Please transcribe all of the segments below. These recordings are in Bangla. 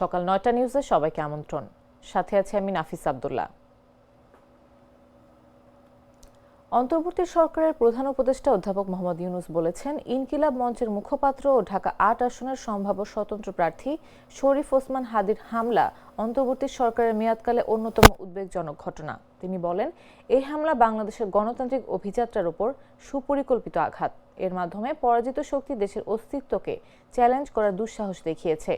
সকাল ৯টা নিউজে সবাইকে আমন্ত্রণ। সাথে আছে আমি নাফিস আব্দুল্লাহ। অন্তর্বর্তী সরকারের প্রধান উপদেষ্টা অধ্যাপক মোহাম্মদ ইউনূস বলেছেন, ইনকিলাব মঞ্চের মুখপাত্র ও ঢাকা ৮ আসনের সম্ভাব্য স্বতন্ত্র প্রার্থী শরীফ ওসমান হাদির হামলা অন্তর্বর্তী সরকারের মেয়াদকালে অন্যতম উদ্বেগজনক ঘটনা। তিনি বলেন, এই হামলা বাংলাদেশের গণতান্ত্রিক অভিযাত্রার উপর সুপরিকল্পিত আঘাত। এর মাধ্যমে পরাজিত শক্তি দেশের অস্তিত্বকে চ্যালেঞ্জ করার দুঃসাহস দেখিয়েছে।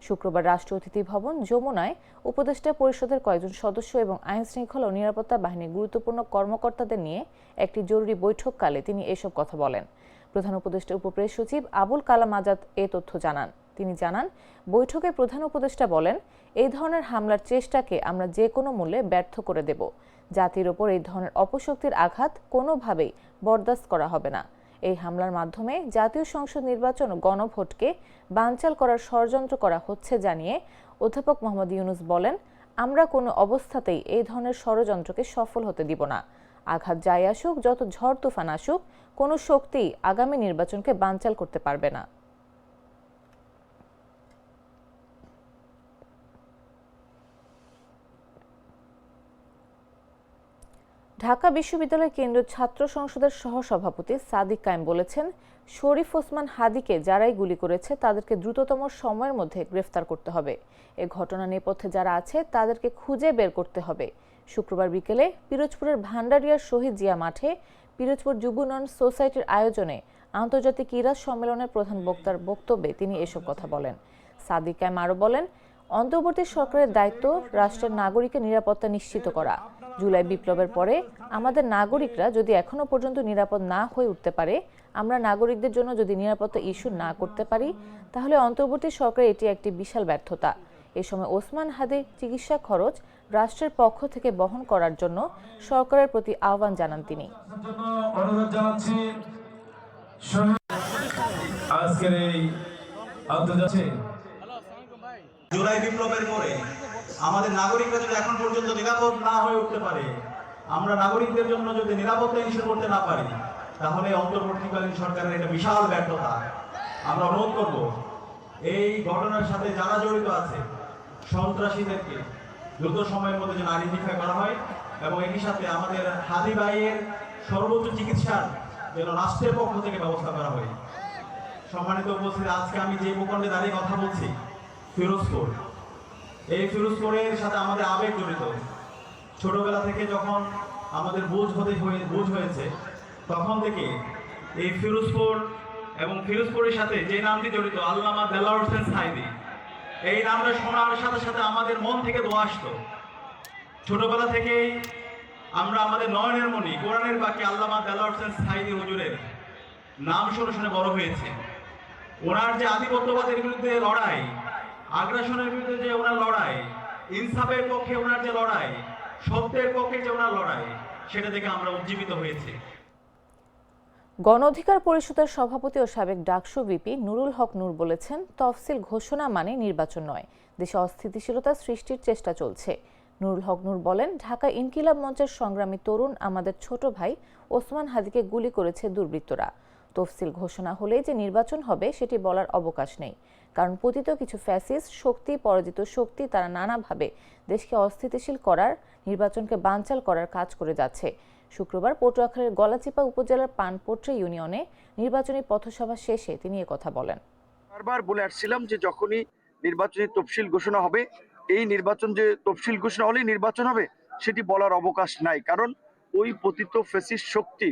শুক্রবার রাষ্ট্র অতিথি ভবন যমুনায় উপদেষ্টা পরিষদের কয়েকজন সদস্য এবং আইন শৃঙ্খলা ও নিরাপত্তা বাহিনীর গুরুত্বপূর্ণ কর্মকর্তাদের নিয়ে একটি জরুরি বৈঠককালে তিনি এসব কথা বলেন। প্রধান উপদেষ্টা উপপ্রেস সচিব আবুল কালাম আজাদ এ তথ্য জানান। তিনি জানান, বৈঠকে প্রধান উপদেষ্টা বলেন, এই ধরনের হামলার চেষ্টাকে আমরা যে কোনো মূল্যে ব্যর্থ করে দেব। জাতির ওপর এই ধরনের অপশক্তির আঘাত কোনোভাবেই বরদাস্ত করা হবে না। এই হামলার মাধ্যমে জাতীয় সংসদ নির্বাচন ও গণভোটকে বানচাল করার ষড়যন্ত্র করা হচ্ছে জানিয়ে অধ্যাপক মোহাম্মদ ইউনূস বলেন, আমরা কোনো অবস্থাতেই এই ধরনের ষড়যন্ত্রকে সফল হতে দিব না। আঘাত যাই আসুক, যত ঝড় তুফান আসুক, কোনো শক্তিই আগামী নির্বাচনকে বানচাল করতে পারবে না। ঢাকা বিশ্ববিদ্যালয় কেন্দ্রীয় ছাত্র সংসদের সহসভাপতি সাদিক কায়েম বলেছেন, শরীফ ওসমান হাদিকে যারাই গুলি করেছে তাদেরকে দ্রুততম সময়ের মধ্যে গ্রেফতার করতে হবে। এ ঘটনা নেপথ্যে যারা আছে তাদেরকে খুঁজে বের করতে হবে। শুক্রবার বিকেলে পিরোজপুরের ভান্ডারিয়ার শহীদ জিয়া মাঠে পিরোজপুর যুব উন্নয়ন সোসাইটির আয়োজনে আন্তর্জাতিক ক্রীড়া সম্মেলনের প্রধান বক্তার বক্তব্যে তিনি এসব কথা বলেন। সাদিক কায়েম আরও বলেন, অন্তর্বর্তী সরকারের দায়িত্ব রাষ্ট্রের নাগরিকের নিরাপত্তা নিশ্চিত করা। জুলাই বিপ্লবের পরে আমাদের নাগরিকরা যদি এখনো পর্যন্ত নিরাপদ না হয়ে উঠতে পারে, আমরা নাগরিকদের জন্য যদি নিরাপত্তা ইস্যু না করতে পারি, তাহলে অন্তর্বর্তী সরকারের এটি একটি বিশাল ব্যর্থতা। এ সময় ওসমান হাদির চিকিৎসা খরচ রাষ্ট্রের পক্ষ থেকে বহন করার জন্য সরকারের প্রতি আহ্বান জানান তিনি। জুলাই বিপ্লবের পরে আমাদের নাগরিকরা যদি এখন পর্যন্ত নিরাপদ না হয়ে উঠতে পারে, আমরা নাগরিকদের জন্য যদি নিরাপত্তা ইস্যু করতে না পারি, তাহলে অন্তর্বর্তীকালীন সরকারের এটা বিশাল ব্যর্থতা। আমরা অনুরোধ করব, এই ঘটনার সাথে যারা জড়িত আছে সন্ত্রাসীদেরকে দ্রুত সময়ের মধ্যে যেন আইডেন্টিফাই করা হয় এবং একই সাথে আমাদের হাদি ভাইয়ের সর্বোচ্চ চিকিৎসার যেন রাষ্ট্রের পক্ষ থেকে ব্যবস্থা করা হয়। সম্মানিত উপস্থিতি, আজকে আমি যে ভূখণ্ডে দাঁড়িয়ে কথা বলছি, ফিরোজপুর। এই ফিরোজপুরের সাথে আমাদের আবেগ জড়িত। ছোটবেলা থেকে যখন আমাদের বুঝ হয়েছে, তখন থেকে এই ফিরোজপুর এবং ফিরোজপুরের সাথে যে নামটি জড়িত, আল্লামা দেলাওয়ার হোসেন সাঈদী, এই নামটা শোনার সাথে সাথে আমাদের মন থেকে দোয়া আসতো। ছোটবেলা থেকেই আমরা আমাদের নয়নের মণি কোরআনের বাকি আল্লামা দেলাওয়ার হোসেন সাঈদী হুজুরের নাম শুনে শুনে বড় হয়েছে। ওনার যে আধিপত্যবাদের বিরুদ্ধে লড়াই, আগ্রাসনের বিরুদ্ধে যে ওনার লড়াই, ইনসাফের পক্ষে ওনার যে লড়াই, সত্যের পক্ষে যে ওনার লড়াই, সেটা দেখে আমরা উজ্জীবিত হয়েছি। গণ অধিকার পরিষদের সভাপতি ও সাবেক ডাকসু ভিপি নুরুল হক নূর বলেছেন, তফসিল ঘোষণা মানে নির্বাচন নয়, দেশে অস্থিতিশীলতা সৃষ্টির চেষ্টা চলছে। নুরুল হক নূর বলেন, ঢাকা ইনকিলাব মঞ্চের সংগ্রামী তরুণ আমাদের ছোট ভাই ওসমান হাদিকে গুলি করেছে দুর্বৃত্তরা। তফসিল ঘোষণা হলে যে নির্বাচন হবে সেটি বলার অবকাশ নেই, কারণ পতিত কিছু ফ্যাসিস্ট শক্তি, পরাজিত শক্তি, তারা নানাভাবে দেশকে অস্থিতিশীল করার, নির্বাচনকে বানচাল করার কাজ করে যাচ্ছে। শুক্রবার পটুয়াখালীর গলাচিপা উপজেলার পানপট্রি ইউনিয়নে নির্বাচনী পথসভা শেষে তিনি কথা বলেন। বারবার বলে আসছিলাম যে যখনই নির্বাচনী তফসিল ঘোষণা হবে, এই নির্বাচন যে তফসিল ঘোষণা হলেই নির্বাচন হবে সেটি বলার অবকাশ নাই, কারণ ওই পতিত ফ্যাসিস্ট শক্তি,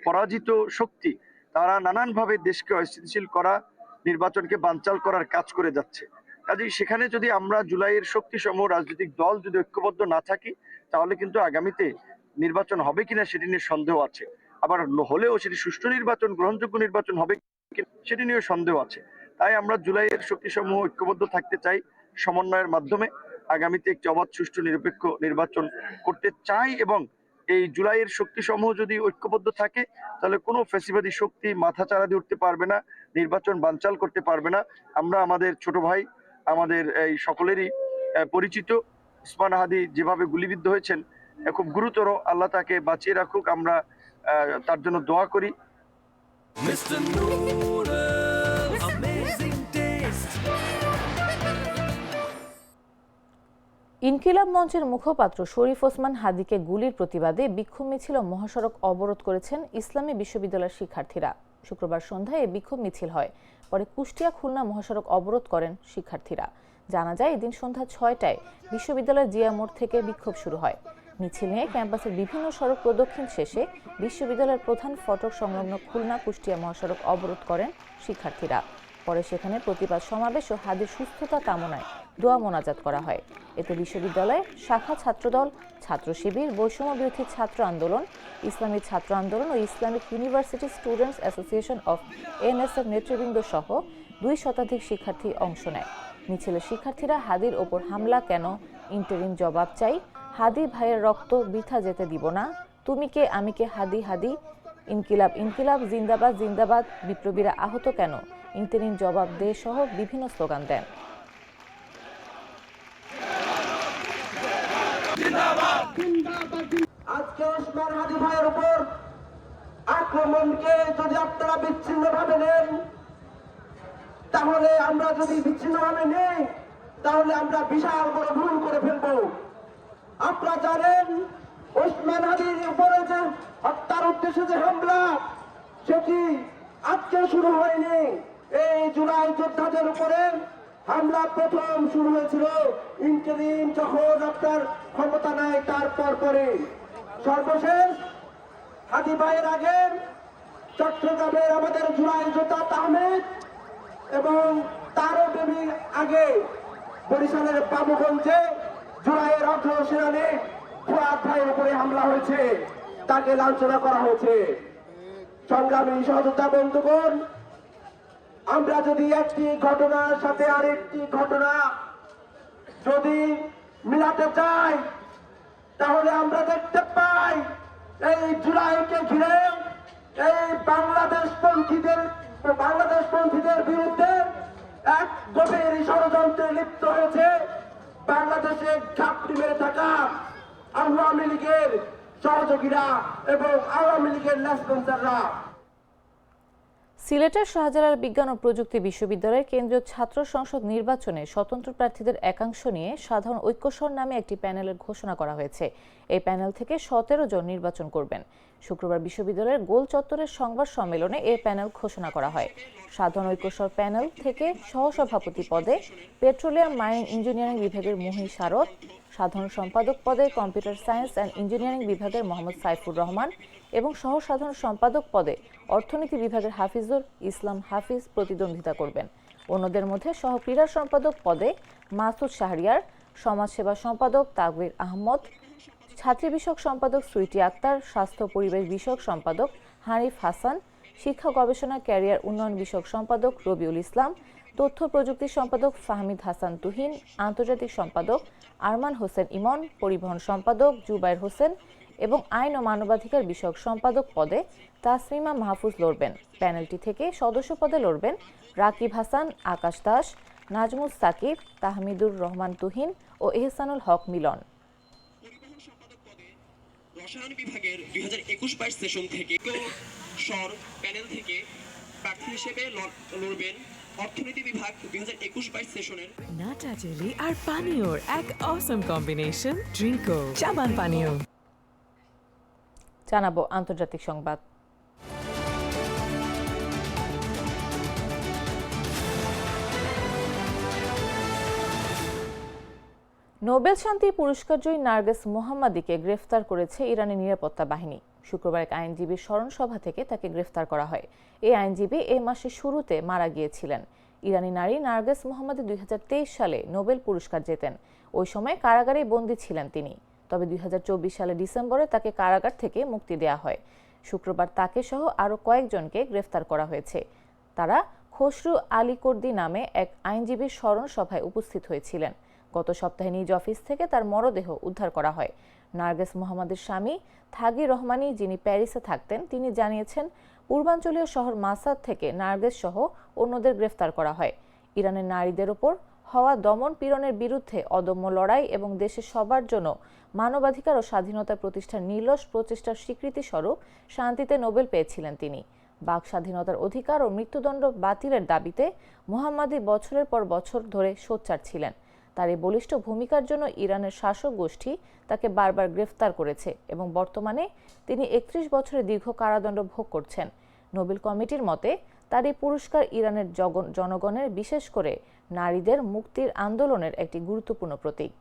পরাজিত শক্তি, তারা নানানভাবে দেশকে অস্থিতিশীল করা, নির্বাচনকে বানচাল করার কাজ করে যাচ্ছে। কাজেই সেখানে যদি আমরা জুলাইয়ের শক্তি সমূহ রাজনৈতিক দল যদি ঐক্যবদ্ধ না থাকি, তাহলে কিন্তু আগামীতে নির্বাচন হবে কিনা সেটি নিয়ে সন্দেহ আছে। আবার হলেও সেটি সুষ্ঠু নির্বাচন, গ্রহণযোগ্য নির্বাচন হবে সেটি নিয়ে সন্দেহ আছে। তাই আমরা জুলাইয়ের শক্তি সমূহ ঐক্যবদ্ধ থাকতে চাই, সমন্বয়ের মাধ্যমে আগামীতে একটি অবাধ, সুষ্ঠু, নিরপেক্ষ নির্বাচন করতে চাই। এবং এই জুলাইয়ের শক্তি সমূহ যদি ঐক্যবদ্ধ থাকে, তাহলে কোনো ফ্যাসিবাদী শক্তি মাথা চাড়া দিয়ে উঠতে পারবে না, নির্বাচন বানচাল করতে পারবে না। আমরা আমাদের ছোট ভাই, আমাদের এই সকলেরই পরিচিত ওসমান হাদি যেভাবে গুলিবিদ্ধ হয়েছেন, খুব গুরুতর, আল্লাহ তাকে বাঁচিয়ে রাখুক, আমরা তার জন্য দোয়া করি। ইনকিলাব মঞ্চের মুখপাত্র শরীফ ওসমান হাদিকে গুলির প্রতিবাদে বিক্ষোভ মিছিল ও মহাসড়ক অবরোধ করেছেন ইসলামী বিশ্ববিদ্যালয়ের শিক্ষার্থীরা। শুক্রবার সন্ধ্যায় এই বিক্ষোভ মিছিল হয়। পরে কুষ্টিয়া খুলনা মহাসড়ক অবরোধ করেন শিক্ষার্থীরা। জানা যায়, এদিন সন্ধ্যা ৬টায় বিশ্ববিদ্যালয়ের জিয়া মোড় থেকে বিক্ষোভ শুরু হয়। মিছিল নিয়ে ক্যাম্পাসের বিভিন্ন সড়ক প্রদক্ষিণ শেষে বিশ্ববিদ্যালয়ের প্রধান ফটক সংলগ্ন খুলনা কুষ্টিয়া মহাসড়ক অবরোধ করেন শিক্ষার্থীরা। পরে সেখানে প্রতিবাদ সমাবেশ ও হাদির সুস্থতা কামনায় দোয়া মোনাজাত করা হয়। এতে বিশ্ববিদ্যালয়ে শাখা ছাত্রদল, ছাত্র শিবির, বৈষম্য বিরোধী ছাত্র আন্দোলন, ইসলামী ছাত্র আন্দোলন ও Islamic university students association of NSF নেতৃবৃন্দ সহ ২ শতাধিক শিক্ষার্থী অংশ নেয়। মিছিলে শিক্ষার্থীরা হাদির ওপর হামলা কেন, ইন্টারিম জবাব চাই, হাদি ভাইয়ের রক্ত বৃথা যেতে দিব না, তুমি কে আমি কে, হাদি হাদি, ইনকিলাব ইনকিলাব, জিন্দাবাদ জিন্দাবাদ, বিপ্লবীরা আহত কেন, ইন্টারিম জবাব দে সহ বিভিন্ন স্লোগান দেন। আজকে ওসমান হাদি ভাইয়ের উপর আক্রমণকে যদি আপনারা বিচ্ছিন্নভাবে নেন, তাহলে আমরা যদি বিচ্ছিন্নভাবে নেই, তাহলে আমরা বিশাল বড় ভুল করে ফেলবো। আপনারা জানেন, ওসমান হাদির উপরে যে হত্যার উদ্দেশ্যে যে হামলা, সেটি আজকে শুরু হয়নি। এই জুলাই যোদ্ধাদের উপরে হামলা প্রথম শুরু হয়েছিল ইন্টারিম যখন আপনার ক্ষমতা নাই, তারপর পরে সর্বশেষ হাদি ভাইয়ের আগে চট্টগ্রামের আমাদের জুলাই যোদ্ধা আহমেদ এবং তারও বেবি আগে বরিশালের বাবুগঞ্জে জুলাইয়ের অগ্রসেনানী ফুয়াদ ভাইয়ের উপরে হামলা হয়েছে, তাকে লাঞ্ছনা করা হয়েছে। সংগ্রামী সহযোদ্ধা বন্ধুগণ, আমরা যদি একটি ঘটনার সাথে আরেকটি ঘটনা যদি মিলাতে চাই, তাহলে আমরা দেখতে পাই এই জুলাইকে ঘিরে এই বাংলাদেশপন্থীদের বিরুদ্ধে এক গভীর ষড়যন্ত্রে লিপ্ত হয়েছে বাংলাদেশে ঘাপটি মেরে থাকা আওয়ামী লীগের সহযোগীরা এবং আওয়ামী লীগের লেসপন্সাররা। সিলেটের শাহজালাল বিজ্ঞান ও প্রযুক্তি বিশ্ববিদ্যালয়ের কেন্দ্রীয় ছাত্র সংসদ নির্বাচনে স্বতন্ত্র প্রার্থীদের একাংশ নিয়ে সাধারণ ঐক্যস্বর নামে একটি প্যানেলের ঘোষণা করা হয়েছে। এই প্যানেল থেকে ১৭ জন নির্বাচন করবেন। শুক্রবার বিশ্ববিদ্যালয়ের গোল চত্বরের সংবাদ সম্মেলনে এই প্যানেল ঘোষণা করা হয়। সাধারণ ঐক্যস্বর প্যানেল থেকে সহসভাপতি পদে পেট্রোলিয়াম মাইনিং ইঞ্জিনিয়ারিং বিভাগের মুহি শারদ, সাধারণ সম্পাদক পদে কম্পিউটার সায়েন্স অ্যান্ড ইঞ্জিনিয়ারিং বিভাগের মোহাম্মদ সাইফুর রহমান এবং সহ সাধারণ সম্পাদক পদে অর্থনীতি বিভাগের হাফিজুল ইসলাম হাফিজ প্রতিদ্বন্দ্বিতা করবেন। অন্যদের মধ্যে সহ ক্রীড়া সম্পাদক পদে মাসুদ শাহরিয়ার, সমাজসেবা সম্পাদক তাকবীর আহমদ, ছাত্রী বিষয়ক সম্পাদক সুইটি আক্তার, স্বাস্থ্য পরিবেশ বিষয়ক সম্পাদক হানিফ হাসান, শিক্ষা গবেষণা ক্যারিয়ার উন্নয়ন বিষয়ক সম্পাদক রবিউল ইসলাম, তথ্য প্রযুক্তি সম্পাদক ফাহমিদ হাসান তুহিন, আন্তর্জাতিক সম্পাদক আরমান হোসেন ইমন, পরিবহন সম্পাদক জুবাইর হোসেন এবং আইন ও মানবাধিকার বিষয়ক সম্পাদক পদে তাসমিমা মাহফুজ লড়বেন। প্যানেলটি থেকে সদস্য পদে লড়বেন রাকিব হাসান, আকাশ দাস, নাজমুস সাকিব, তাহমিদুর রহমান তুহিন ও এহসানুল হক মিলন। রসায়ন বিভাগের 2021-22 সেশন থেকে স্বর প্যানেল থেকে প্রার্থী হিসেবে লড়বেন অর্থনীতি বিভাগ 2021-22 সেশনের। নাটা জেলি আর পানীয়র এক অসম কম্বিনেশন, ড্রিঙ্কো চাবান পানীয়। জানাবো আন্তর্জাতিক সংবাদ। নোবেল শান্তি পুরস্কারজয়ী নার্গিস মোহাম্মদীকে গ্রেফতার করেছে ইরানি নিরাপত্তা বাহিনী। শুক্রবার এক আইনজীবীর স্মরণসভা থেকে তাকে গ্রেফতার করা হয়। এই আইনজীবী এই মাসের শুরুতে মারা গিয়েছিলেন। ইরানি নারী নার্গিস মোহাম্মদী 2023 সালে নোবেল পুরস্কার জেতেন। ওই সময় কারাগারেই বন্দী ছিলেন তিনি। তবে 2024 সালের ডিসেম্বরে তাকে কারাগার থেকে মুক্তি দেওয়া হয়। শুক্রবার তাকে সহ আরও কয়েকজনকে গ্রেফতার করা হয়েছে। তারা খসরু আলীকর্দি নামে এক আইনজীবীর স্মরণ সভায় উপস্থিত হয়েছিলেন। গত সপ্তাহে নিজ অফিস থেকে তার মরদেহ উদ্ধার করা হয়। নার্গিস মোহাম্মদের স্বামী থাগি রহমানি, যিনি প্যারিসে থাকতেন, তিনি জানিয়েছেন পূর্বাঞ্চলীয় শহর মাসাদ থেকে নার্গিস সহ অন্যদের গ্রেফতার করা হয়। ইরানের নারীদের ওপর হওয়া দমন পীড়নের বিরুদ্ধে অদম্য লড়াই এবং দেশের সবার জন্য মানবাধিকার ও স্বাধীনতা প্রতিষ্ঠার নির্লস প্রচেষ্টার স্বীকৃতি স্বরূপ শান্তিতে নোবেল পেয়েছিলেন তিনি। বাক স্বাধীনতার অধিকার ও মৃত্যুদণ্ড বাতিলের দাবিতে মোহাম্মদী বছরের পর বছর ধরে সোচ্চার ছিলেন। তার এই বলিষ্ঠ ভূমিকার জন্য ইরানের শাসক গোষ্ঠী তাকে বারবার গ্রেফতার করেছে এবং বর্তমানে তিনি 31 বছরের দীর্ঘ কারাদণ্ড ভোগ করছেন। নোবেল কমিটির মতে তার এই পুরস্কার ইরানের জনগণের, বিশেষ করে নারীদের মুক্তির আন্দোলনের একটি গুরুত্বপূর্ণ প্রতীক।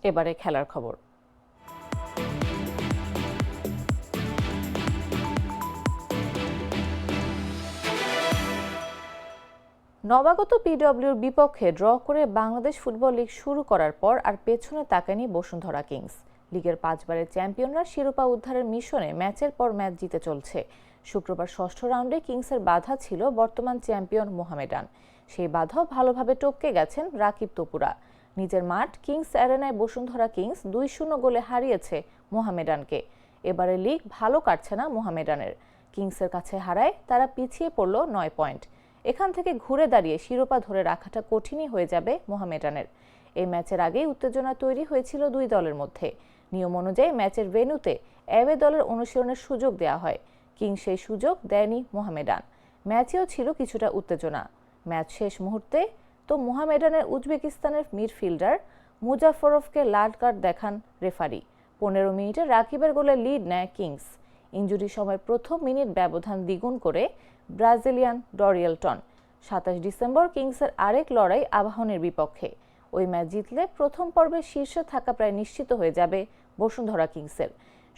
এবারে খেলার খবর। নবাগত পিডব্লিউর বিপক্ষে ড্র করে বাংলাদেশ ফুটবল লিগ শুরু করার পর আর পেছনে তাকায়নি বসুন্ধরা কিংস। লিগের 5 বারের চ্যাম্পিয়নরা শিরোপা উদ্ধারের মিশনে ম্যাচের পর ম্যাচ জিতে চলছে। শুক্রবার ষষ্ঠ রাউন্ডে কিংসের বাধা ছিল বর্তমান চ্যাম্পিয়ন মোহামেডান। সেই বাধাও ভালোভাবে টপকে গেছেন রাকিব তপুরা। নিজের মাঠ কিংস অ্যারেনায় বসুন্ধরা কিংস 2-0 গোলে হারিয়েছে মোহামেডানকে। এবারে লিগ ভালো কাটছে না মোহামেডানের। কিংসের কাছে হারায় তারা পিছিয়ে পড়ল 9 পয়েন্ট। এখান থেকে ঘুরে দাঁড়িয়ে শিরোপা ধরে রাখাটা কঠিনই হয়ে যাবে মোহামেডানের। এই ম্যাচের আগেই উত্তেজনা তৈরি হয়েছিল দুই দলের মধ্যে। নিয়ম অনুযায়ী ম্যাচের ভেন্যুতে অ্যাওয়ে দলের অনুশীলনের সুযোগ দেওয়া হয়। কিংস সেই সুযোগ দেয়নি মোহামেডান। ম্যাচেও ছিল কিছুটা উত্তেজনা। ম্যাচ শেষ মুহূর্তে তো মোহামেডানের উজবেকিস্তানের মিডফিল্ডার মুজাফরভকে লাল কার্ড দেখান রেফারি। 15 মিনিটে রাকিবের গোলে লিড নেয় কিংস। ইনজুরি সময় প্রথম মিনিট ব্যবধান দ্বিগুণ করে ব্রাজিলিয়ান ডরিয়েলটন। 27 ডিসেম্বর কিংসের আরেক লড়াই আবাহনীর বিপক্ষে। ওই ম্যাচ জিতলে প্রথম পর্বে শীর্ষে থাকা প্রায় নিশ্চিত হয়ে যাবে বসুন্ধরা কিংসের।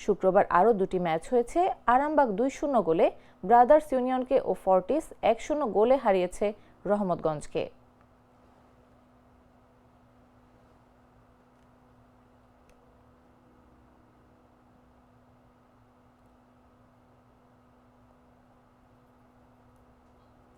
শুক্রবার আরও দুটি ম্যাচ হয়েছে। আরামবাগ 2-0 গোলে ব্রাদার্স ইউনিয়নকে ও ফর্টিস 1-0 গোলে হারিয়েছে রহমতগঞ্জকে।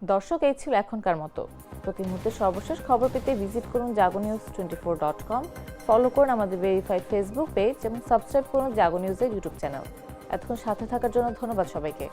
দর্শক, এই ছিল এখনকার মতো। প্রতি মুহূর্তে সর্বশেষ খবর পেতে ভিজিট করুন jagonews24.com, ফলো করুন আমাদের ভেরিফাইড ফেসবুক পেজ এবং সাবস্ক্রাইব করুন জাগো নিউজের ইউটিউব চ্যানেল। এতক্ষণ সাথে থাকার জন্য ধন্যবাদ সবাইকে।